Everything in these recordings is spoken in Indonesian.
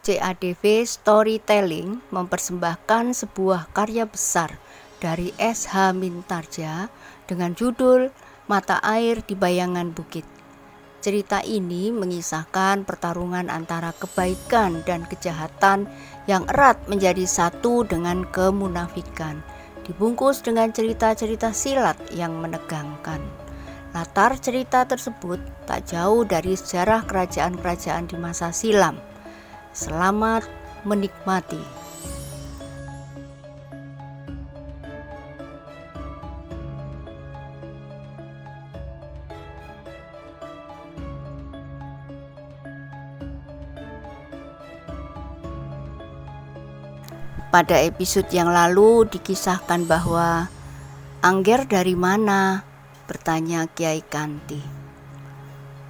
CADV Storytelling mempersembahkan sebuah karya besar dari S.H. Mintarja dengan judul Mata Air di Bayangan Bukit. Cerita ini mengisahkan pertarungan antara kebaikan dan kejahatan yang erat menjadi satu dengan kemunafikan, dibungkus dengan cerita-cerita silat yang menegangkan. Latar cerita tersebut tak jauh dari sejarah kerajaan-kerajaan di masa silam. Selamat menikmati. Pada episode yang lalu dikisahkan bahwa "Angger dari mana?" bertanya Kiai Kanti.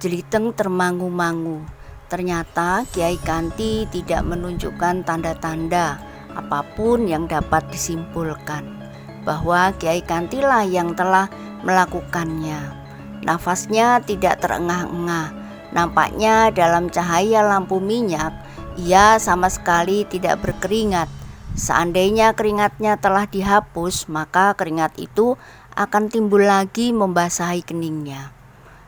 Jeliteng termangu-mangu. Ternyata Kiai Kanti tidak menunjukkan tanda-tanda apapun yang dapat disimpulkan bahwa Kiai Kanti lah yang telah melakukannya. Nafasnya tidak terengah-engah. Nampaknya dalam cahaya lampu minyak ia sama sekali tidak berkeringat. Seandainya keringatnya telah dihapus, maka keringat itu akan timbul lagi membasahi keningnya.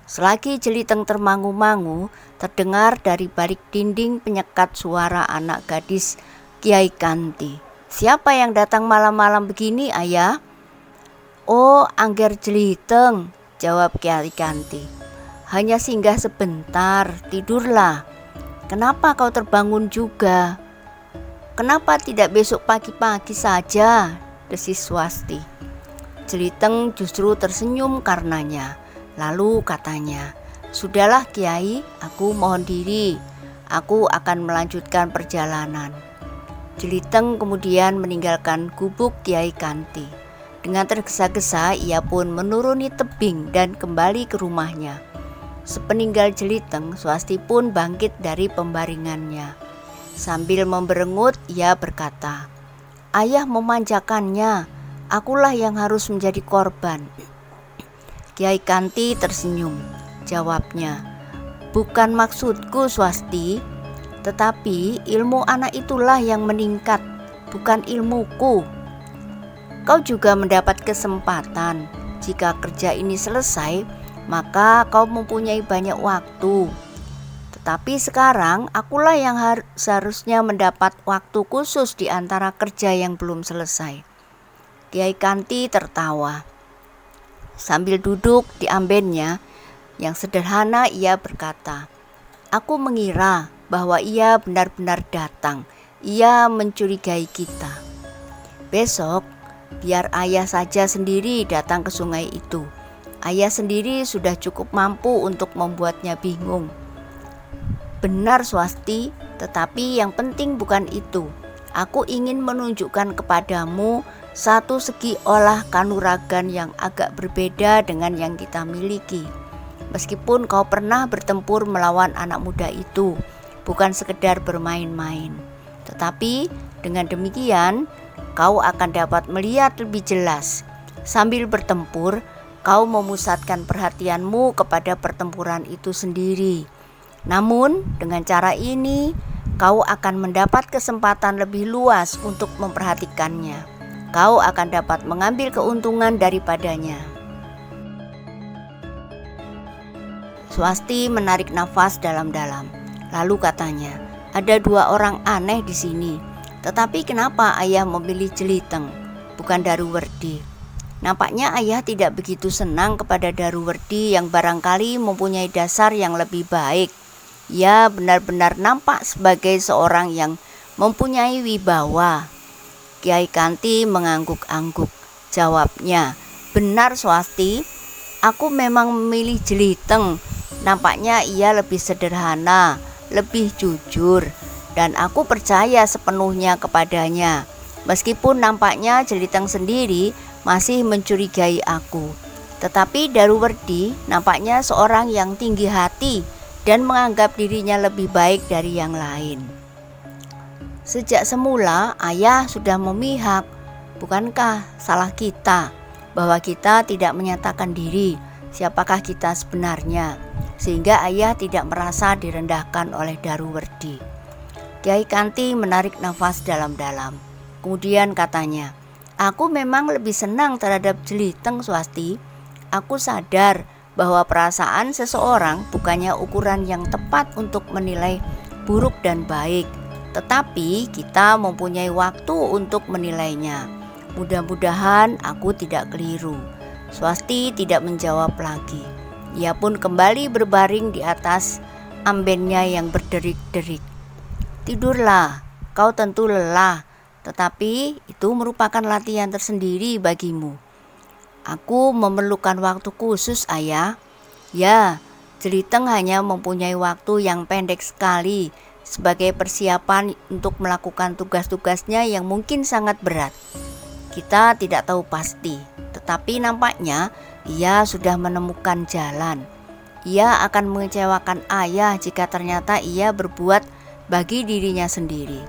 Selagi Jeliteng termangu-mangu, terdengar dari balik dinding penyekat suara anak gadis Kiai Kanti. "Siapa yang datang malam-malam begini, Ayah?" "Oh, Angger Jeliteng," jawab Kiai Kanti. "Hanya singgah sebentar, tidurlah." "Kenapa kau terbangun juga?" "Kenapa tidak besok pagi-pagi saja?" desis Swasti. Jeliteng justru tersenyum karenanya. Lalu katanya, "Sudahlah Kiai, aku mohon diri. Aku akan melanjutkan perjalanan." Jeliteng kemudian meninggalkan gubuk Kiai Kanti. Dengan tergesa-gesa ia pun menuruni tebing dan kembali ke rumahnya. Sepeninggal Jeliteng, Swasti pun bangkit dari pembaringannya. Sambil memberengut ia berkata, "Ayah memanjakannya, akulah yang harus menjadi korban." Kiai Kanti tersenyum. Jawabnya, "Bukan maksudku, Swasti, tetapi ilmu anak itulah yang meningkat, bukan ilmuku. Kau juga mendapat kesempatan. Jika kerja ini selesai, maka kau mempunyai banyak waktu. Tetapi sekarang akulah yang seharusnya mendapat waktu khusus di antara kerja yang belum selesai." Kiai Kanti tertawa. Sambil duduk di ambennya yang sederhana ia berkata, "Aku mengira bahwa ia benar-benar datang. Ia mencurigai kita. Besok biar ayah saja sendiri datang ke sungai itu. Ayah sendiri sudah cukup mampu untuk membuatnya bingung." "Benar Swasti, tetapi yang penting bukan itu. Aku ingin menunjukkan kepadamu satu segi olah kanuragan yang agak berbeda dengan yang kita miliki. Meskipun kau pernah bertempur melawan anak muda itu, bukan sekedar bermain-main. Tetapi dengan demikian, kau akan dapat melihat lebih jelas. Sambil bertempur, kau memusatkan perhatianmu kepada pertempuran itu sendiri. Namun dengan cara ini, kau akan mendapat kesempatan lebih luas untuk memperhatikannya. Kau akan dapat mengambil keuntungan daripadanya." Swasti menarik nafas dalam-dalam. Lalu katanya, "Ada dua orang aneh di sini. Tetapi kenapa ayah memilih Jeliteng, bukan Daruwerdi? Nampaknya ayah tidak begitu senang kepada Daruwerdi yang barangkali mempunyai dasar yang lebih baik. Ia benar-benar nampak sebagai seorang yang mempunyai wibawa." Kiai Kanti mengangguk-angguk. Jawabnya, "Benar Swasti, aku memang memilih Jeliteng. Nampaknya ia lebih sederhana, lebih jujur, dan aku percaya sepenuhnya kepadanya. Meskipun nampaknya Jeliteng sendiri masih mencurigai aku. Tetapi Daruwerdi nampaknya seorang yang tinggi hati dan menganggap dirinya lebih baik dari yang lain. Sejak semula ayah sudah memihak. Bukankah salah kita bahwa kita tidak menyatakan diri siapakah kita sebenarnya, sehingga ayah tidak merasa direndahkan oleh Daruwerdi?" Kiai Kanti menarik nafas dalam-dalam. Kemudian katanya, "Aku memang lebih senang terhadap Jeliteng, Swasti. Aku sadar bahwa perasaan seseorang bukannya ukuran yang tepat untuk menilai buruk dan baik. Tetapi kita mempunyai waktu untuk menilainya. Mudah-mudahan aku tidak keliru." Swasti tidak menjawab lagi. Ia pun kembali berbaring di atas ambennya yang berderik-derik. "Tidurlah, kau tentu lelah, tetapi itu merupakan latihan tersendiri bagimu." "Aku memerlukan waktu khusus, Ayah." "Ya, Jeliteng hanya mempunyai waktu yang pendek sekali sebagai persiapan untuk melakukan tugas-tugasnya yang mungkin sangat berat. Kita tidak tahu pasti, tetapi nampaknya ia sudah menemukan jalan. Ia akan mengecewakan ayah jika ternyata ia berbuat bagi dirinya sendiri,"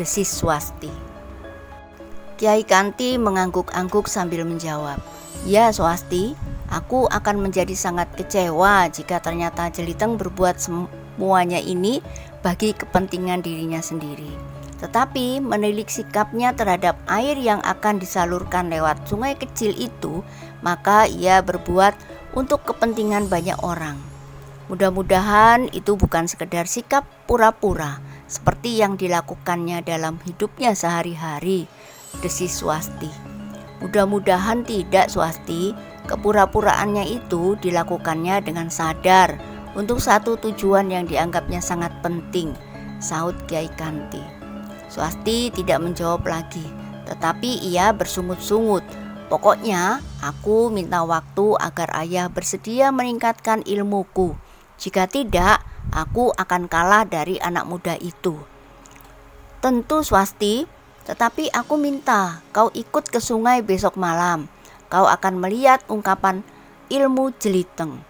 desis Swasti. Kiai Kanti mengangguk-angguk sambil menjawab, "Ya Swasti, aku akan menjadi sangat kecewa jika ternyata Jeliteng berbuat semuanya ini bagi kepentingan dirinya sendiri. Tetapi menilik sikapnya terhadap air yang akan disalurkan lewat sungai kecil itu, maka ia berbuat untuk kepentingan banyak orang. Mudah-mudahan itu bukan sekedar sikap pura-pura seperti yang dilakukannya dalam hidupnya sehari-hari," desis Swasti. "Mudah-mudahan tidak, Swasti. Kepura-puraannya itu dilakukannya dengan sadar untuk satu tujuan yang dianggapnya sangat penting," sahut Kiai Kanti. Swasti tidak menjawab lagi, tetapi ia bersungut-sungut. "Pokoknya aku minta waktu agar ayah bersedia meningkatkan ilmuku. Jika tidak, aku akan kalah dari anak muda itu." "Tentu Swasti, tetapi aku minta kau ikut ke sungai besok malam. Kau akan melihat ungkapan ilmu Jeliteng.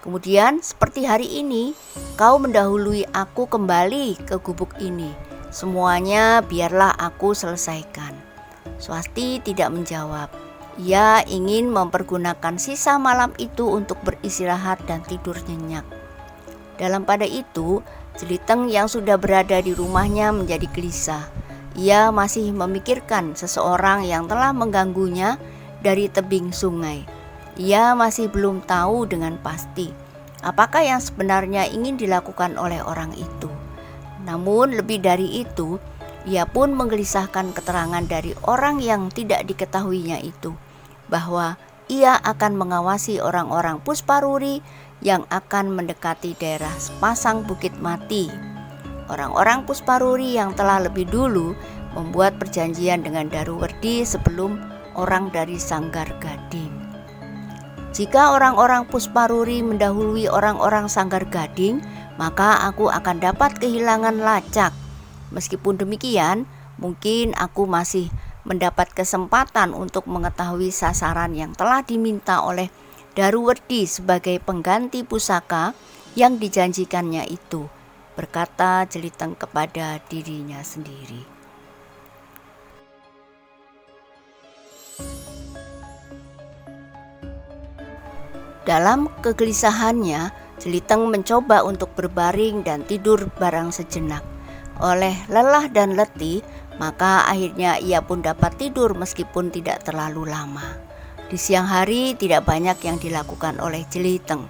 Kemudian seperti hari ini, kau mendahului aku kembali ke gubuk ini. Semuanya biarlah aku selesaikan." Swasti tidak menjawab. Ia ingin mempergunakan sisa malam itu untuk beristirahat dan tidur nyenyak. Dalam pada itu, Jeliteng yang sudah berada di rumahnya menjadi gelisah. Ia masih memikirkan seseorang yang telah mengganggunya dari tebing sungai. Ia masih belum tahu dengan pasti apakah yang sebenarnya ingin dilakukan oleh orang itu. Namun lebih dari itu, ia pun menggelisahkan keterangan dari orang yang tidak diketahuinya itu, bahwa ia akan mengawasi orang-orang Pusparuri yang akan mendekati daerah sepasang Bukit Mati. Orang-orang Pusparuri yang telah lebih dulu membuat perjanjian dengan Daruwerdi sebelum orang dari Sanggar Gading. Jika orang-orang Pusparuri mendahului orang-orang Sanggar Gading, maka aku akan dapat kehilangan Lacak. Meskipun demikian, mungkin aku masih mendapat kesempatan untuk mengetahui sasaran yang telah diminta oleh Daruwerdi sebagai pengganti pusaka yang dijanjikannya itu, berkata Jeliteng kepada dirinya sendiri. Dalam kegelisahannya, Jeliteng mencoba untuk berbaring dan tidur barang sejenak. Oleh lelah dan letih, maka akhirnya ia pun dapat tidur meskipun tidak terlalu lama. Di siang hari tidak banyak yang dilakukan oleh Jeliteng.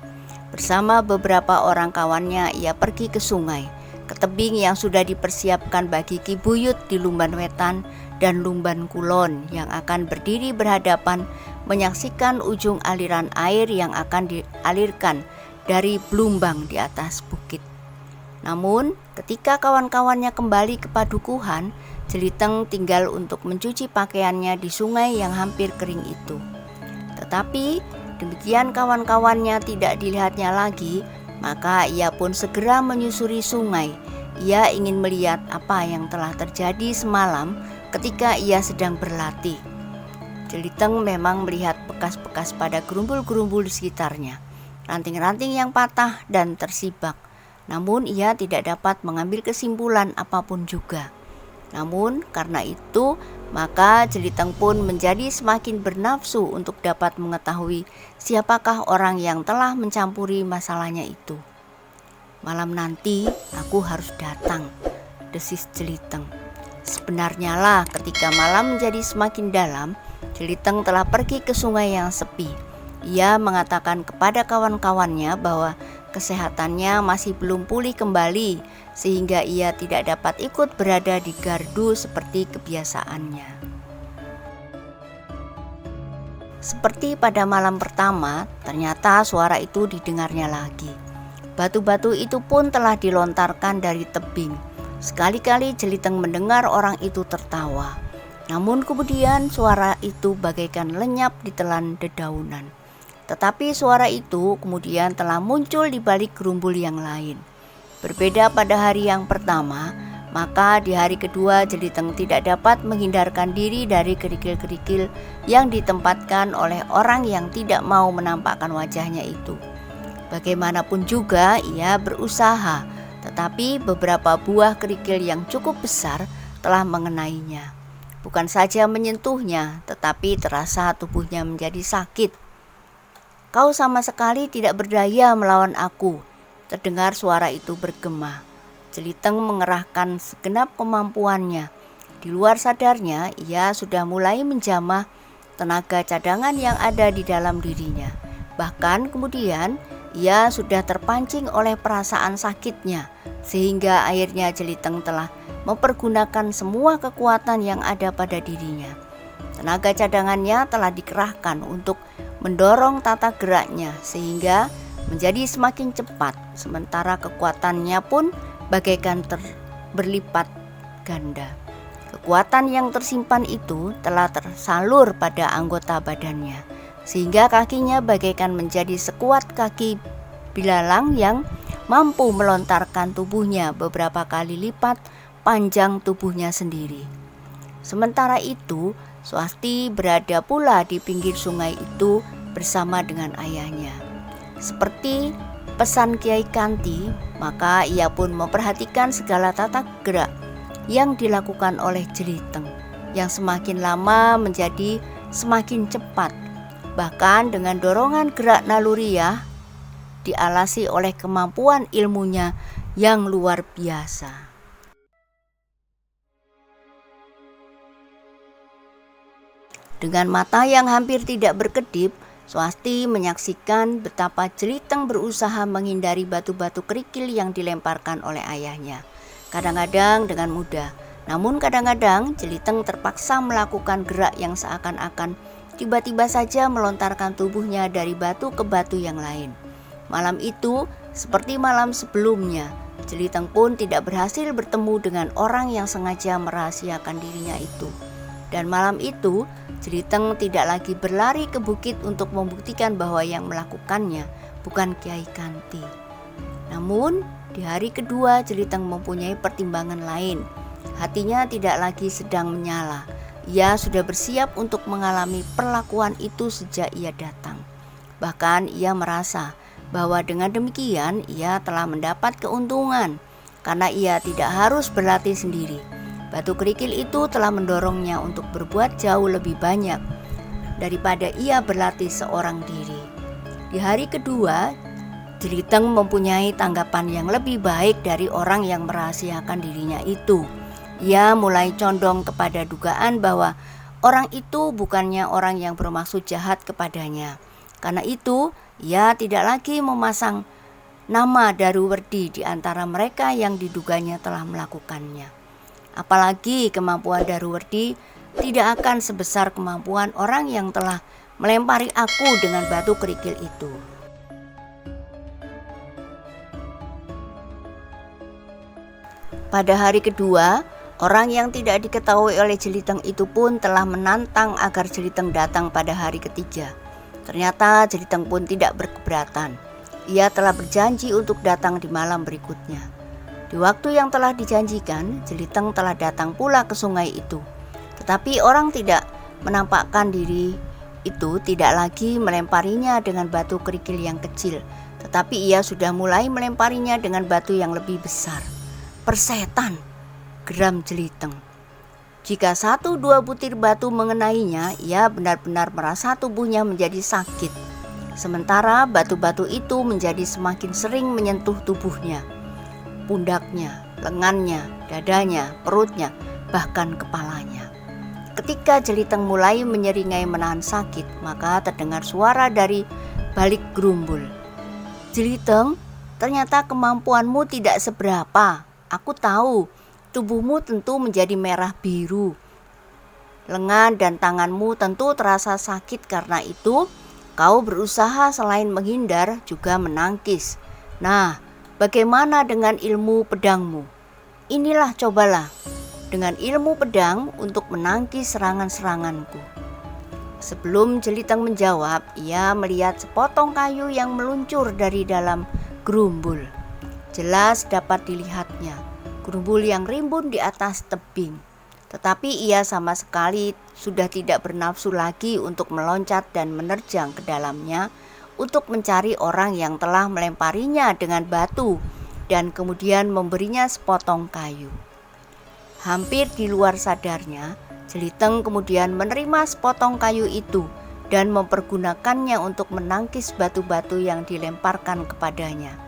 Bersama beberapa orang kawannya ia pergi ke sungai, ke tebing yang sudah dipersiapkan bagi Ki Buyut di Lumban Wetan dan Lumban Kulon yang akan berdiri berhadapan menyaksikan ujung aliran air yang akan dialirkan dari Blumbang di atas bukit. Namun ketika kawan-kawannya kembali ke padukuhan, Jeliteng tinggal untuk mencuci pakaiannya di sungai yang hampir kering itu. Tetapi demikian kawan-kawannya tidak dilihatnya lagi, maka ia pun segera menyusuri sungai. Ia ingin melihat apa yang telah terjadi semalam ketika ia sedang berlatih. Jeliteng memang melihat bekas-bekas pada gerumbul-gerumbul di sekitarnya, ranting-ranting yang patah dan tersibak. Namun ia tidak dapat mengambil kesimpulan apapun juga. Namun karena itu, maka Jeliteng pun menjadi semakin bernafsu untuk dapat mengetahui siapakah orang yang telah mencampuri masalahnya itu. "Malam nanti aku harus datang," desis Jeliteng. Sebenarnya lah ketika malam menjadi semakin dalam, Jeliteng telah pergi ke sungai yang sepi. Ia mengatakan kepada kawan-kawannya bahwa kesehatannya masih belum pulih kembali, sehingga ia tidak dapat ikut berada di gardu seperti kebiasaannya. Seperti pada malam pertama, ternyata suara itu didengarnya lagi. Batu-batu itu pun telah dilontarkan dari tebing. Sekali-kali Jeliteng mendengar orang itu tertawa. Namun kemudian suara itu bagaikan lenyap ditelan dedaunan. Tetapi suara itu kemudian telah muncul di balik gerumbul yang lain. Berbeda pada hari yang pertama, maka di hari kedua Jeliteng tidak dapat menghindarkan diri dari kerikil-kerikil yang ditempatkan oleh orang yang tidak mau menampakkan wajahnya itu. Bagaimanapun juga ia berusaha, tetapi beberapa buah kerikil yang cukup besar telah mengenainya. Bukan saja menyentuhnya, tetapi terasa tubuhnya menjadi sakit. "Kau sama sekali tidak berdaya melawan aku," terdengar suara itu bergema. Jeliteng mengerahkan segenap kemampuannya. Di luar sadarnya, ia sudah mulai menjamah tenaga cadangan yang ada di dalam dirinya. Bahkan kemudian ia sudah terpancing oleh perasaan sakitnya, sehingga akhirnya Jeliteng telah mempergunakan semua kekuatan yang ada pada dirinya. Tenaga cadangannya telah dikerahkan untuk mendorong tata geraknya sehingga menjadi semakin cepat, sementara kekuatannya pun bagaikan berlipat ganda. Kekuatan yang tersimpan itu telah tersalur pada anggota badannya, sehingga kakinya bagaikan menjadi sekuat kaki bilalang yang mampu melontarkan tubuhnya beberapa kali lipat panjang tubuhnya sendiri. Sementara itu, Swasti berada pula di pinggir sungai itu bersama dengan ayahnya. Seperti pesan Kiai Kanti, maka ia pun memperhatikan segala tata gerak yang dilakukan oleh Jeliteng, yang semakin lama menjadi semakin cepat. Bahkan dengan dorongan gerak naluriah dialasi oleh kemampuan ilmunya yang luar biasa. Dengan mata yang hampir tidak berkedip, Swasti menyaksikan betapa Jeliteng berusaha menghindari batu-batu kerikil yang dilemparkan oleh ayahnya. Kadang-kadang dengan mudah, namun kadang-kadang Jeliteng terpaksa melakukan gerak yang seakan-akan tiba-tiba saja melontarkan tubuhnya dari batu ke batu yang lain. Malam itu, seperti malam sebelumnya, Jeliteng pun tidak berhasil bertemu dengan orang yang sengaja merahasiakan dirinya itu. Dan malam itu, Jeliteng tidak lagi berlari ke bukit untuk membuktikan bahwa yang melakukannya bukan Kiai Kanti. Namun, di hari kedua Jeliteng mempunyai pertimbangan lain. Hatinya tidak lagi sedang menyala. Ia sudah bersiap untuk mengalami perlakuan itu sejak ia datang. Bahkan ia merasa bahwa dengan demikian ia telah mendapat keuntungan karena ia tidak harus berlatih sendiri. Batu kerikil itu telah mendorongnya untuk berbuat jauh lebih banyak daripada ia berlatih seorang diri. Di hari kedua, Jeliteng mempunyai tanggapan yang lebih baik dari orang yang merahasiakan dirinya itu. Ia mulai condong kepada dugaan bahwa orang itu bukannya orang yang bermaksud jahat kepadanya. Karena itu, ia tidak lagi memasang nama Daruwerdi di antara mereka yang diduganya telah melakukannya. Apalagi kemampuan Daruwerdi tidak akan sebesar kemampuan orang yang telah melempari aku dengan batu kerikil itu. Pada hari kedua, orang yang tidak diketahui oleh Jeliteng itu pun telah menantang agar Jeliteng datang pada hari ketiga. Ternyata Jeliteng pun tidak berkeberatan. Ia telah berjanji untuk datang di malam berikutnya. Di waktu yang telah dijanjikan, Jeliteng telah datang pula ke sungai itu. Tetapi orang tidak menampakkan diri itu tidak lagi melemparinya dengan batu kerikil yang kecil, tetapi ia sudah mulai melemparinya dengan batu yang lebih besar. "Persetan," geram Jeliteng. Jika 1-2 butir batu mengenainya, ia benar-benar merasa tubuhnya menjadi sakit. Sementara batu-batu itu menjadi semakin sering menyentuh tubuhnya, pundaknya, lengannya, dadanya, perutnya, bahkan kepalanya. Ketika Jeliteng mulai menyeringai menahan sakit, maka terdengar suara dari balik gerumbul. "Jeliteng, ternyata kemampuanmu tidak seberapa. Aku tahu, tubuhmu tentu menjadi merah biru. Lengan dan tanganmu tentu terasa sakit, karena itu kau berusaha selain menghindar juga menangkis. Nah, bagaimana dengan ilmu pedangmu? Inilah, cobalah dengan ilmu pedang untuk menangkis serangan-seranganku." Sebelum Jeliteng menjawab, ia melihat sepotong kayu yang meluncur dari dalam gerumbul. Jelas dapat dilihatnya, gerumbul yang rimbun di atas tebing. Tetapi ia sama sekali sudah tidak bernafsu lagi untuk meloncat dan menerjang ke dalamnya untuk mencari orang yang telah melemparinya dengan batu dan kemudian memberinya sepotong kayu. Hampir di luar sadarnya, Jeliteng kemudian menerima sepotong kayu itu dan mempergunakannya untuk menangkis batu-batu yang dilemparkan kepadanya.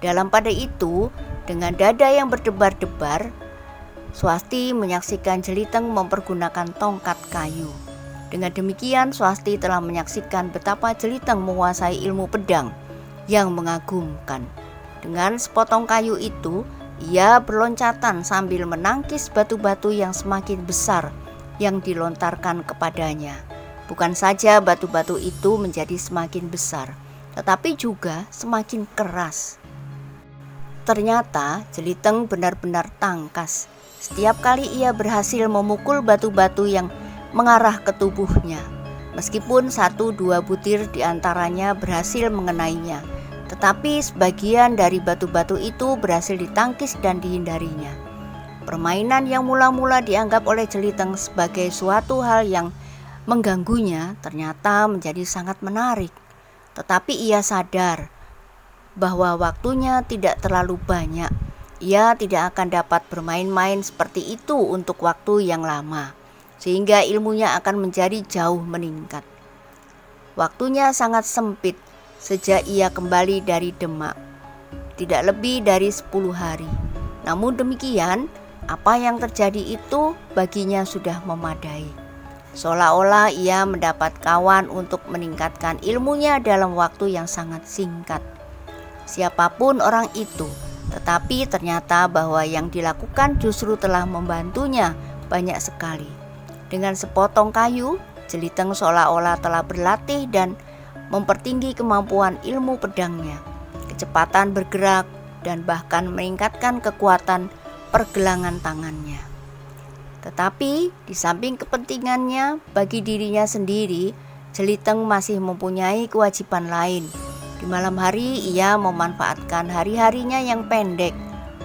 Dalam pada itu, dengan dada yang berdebar-debar, Swasti menyaksikan Jeliteng mempergunakan tongkat kayu. Dengan demikian, Swasti telah menyaksikan betapa Jeliteng menguasai ilmu pedang yang mengagumkan. Dengan sepotong kayu itu, ia berloncatan sambil menangkis batu-batu yang semakin besar yang dilontarkan kepadanya. Bukan saja batu-batu itu menjadi semakin besar, tetapi juga semakin keras. Ternyata Jeliteng benar-benar tangkas. Setiap kali ia berhasil memukul batu-batu yang mengarah ke tubuhnya, meskipun 1-2 butir diantaranya berhasil mengenainya, tetapi sebagian dari batu-batu itu berhasil ditangkis dan dihindarinya. Permainan yang mula-mula dianggap oleh Jeliteng sebagai suatu hal yang mengganggunya ternyata menjadi sangat menarik. Tetapi ia sadar bahwa waktunya tidak terlalu banyak. Ia tidak akan dapat bermain-main seperti itu untuk waktu yang lama, sehingga ilmunya akan menjadi jauh meningkat. Waktunya sangat sempit sejak ia kembali dari Demak, tidak lebih dari 10 hari. Namun demikian, apa yang terjadi itu baginya sudah memadai. Seolah-olah ia mendapat kawan untuk meningkatkan ilmunya dalam waktu yang sangat singkat. Siapapun orang itu, tetapi ternyata bahwa yang dilakukan justru telah membantunya banyak sekali. Dengan sepotong kayu, Jeliteng seolah-olah telah berlatih dan mempertinggi kemampuan ilmu pedangnya, kecepatan bergerak, dan bahkan meningkatkan kekuatan pergelangan tangannya. Tetapi di samping kepentingannya bagi dirinya sendiri, Jeliteng masih mempunyai kewajiban lain. Di malam hari ia memanfaatkan hari-harinya yang pendek,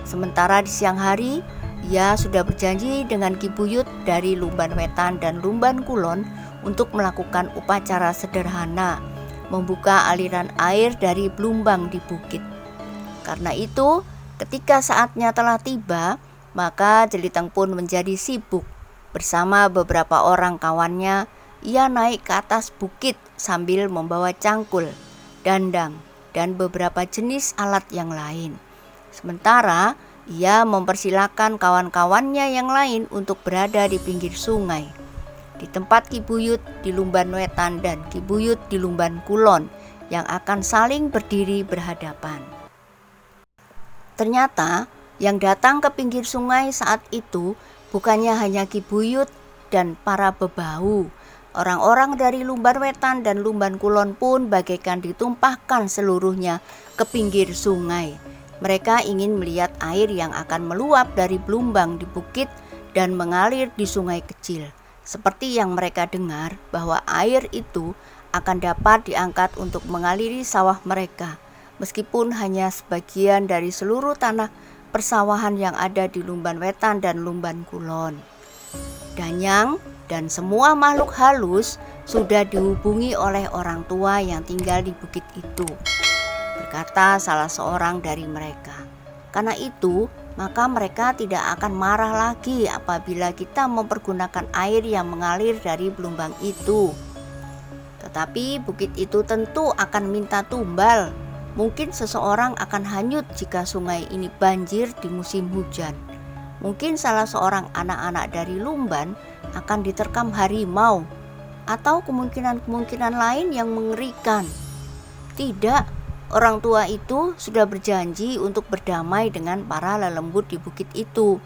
sementara di siang hari ia sudah berjanji dengan Ki Buyut dari Lumban Wetan dan Lumban Kulon untuk melakukan upacara sederhana membuka aliran air dari Blumbang di bukit. Karena itu, ketika saatnya telah tiba, maka Jeliteng pun menjadi sibuk. Bersama beberapa orang kawannya, ia naik ke atas bukit sambil membawa cangkul, dandang, dan beberapa jenis alat yang lain. Sementara ia mempersilahkan kawan-kawannya yang lain untuk berada di pinggir sungai, di tempat Ki Buyut di Lumban Wetan dan Ki Buyut di Lumban Kulon yang akan saling berdiri berhadapan. Ternyata yang datang ke pinggir sungai saat itu bukannya hanya Ki Buyut dan para bebahu. Orang-orang dari Lumban Wetan dan Lumban Kulon pun bagaikan ditumpahkan seluruhnya ke pinggir sungai. Mereka ingin melihat air yang akan meluap dari Blumbang di bukit dan mengalir di sungai kecil. Seperti yang mereka dengar bahwa air itu akan dapat diangkat untuk mengaliri sawah mereka, meskipun hanya sebagian dari seluruh tanah persawahan yang ada di Lumban Wetan dan Lumban Kulon. Danyang dan semua makhluk halus sudah dihubungi oleh orang tua yang tinggal di bukit itu, berkata salah seorang dari mereka. Karena itu, maka mereka tidak akan marah lagi apabila kita mempergunakan air yang mengalir dari Blumbang itu. Tetapi bukit itu tentu akan minta tumbal, Mungkin seseorang akan hanyut jika sungai ini banjir di musim hujan. Mungkin salah seorang anak-anak dari Lumban akan diterkam harimau, atau kemungkinan-kemungkinan lain yang mengerikan. Tidak, orang tua itu sudah berjanji untuk berdamai dengan para lelembut di bukit itu.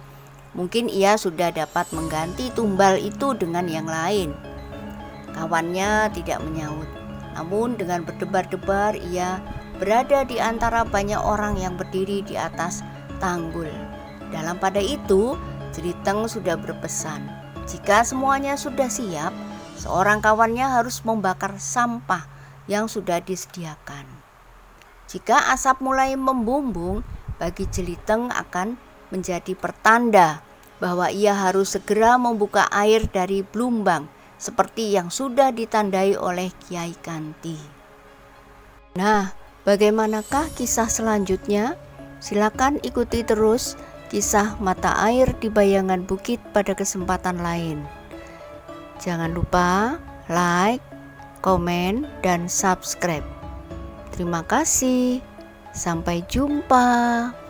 Mungkin ia sudah dapat mengganti tumbal itu dengan yang lain. Kawannya tidak menyaut, namun dengan berdebar-debar ia berada di antara banyak orang yang berdiri di atas tanggul. Dalam pada itu, Jeliteng sudah berpesan, jika semuanya sudah siap, seorang kawannya harus membakar sampah yang sudah disediakan. Jika asap mulai membumbung, bagi Jeliteng akan menjadi pertanda bahwa ia harus segera membuka air dari Blumbang seperti yang sudah ditandai oleh Kiai Kanti. Nah, bagaimanakah kisah selanjutnya? Silakan ikuti terus kisah mata air di bayangan bukit pada kesempatan lain. Jangan lupa like, komen, dan subscribe. Terima kasih. Sampai jumpa.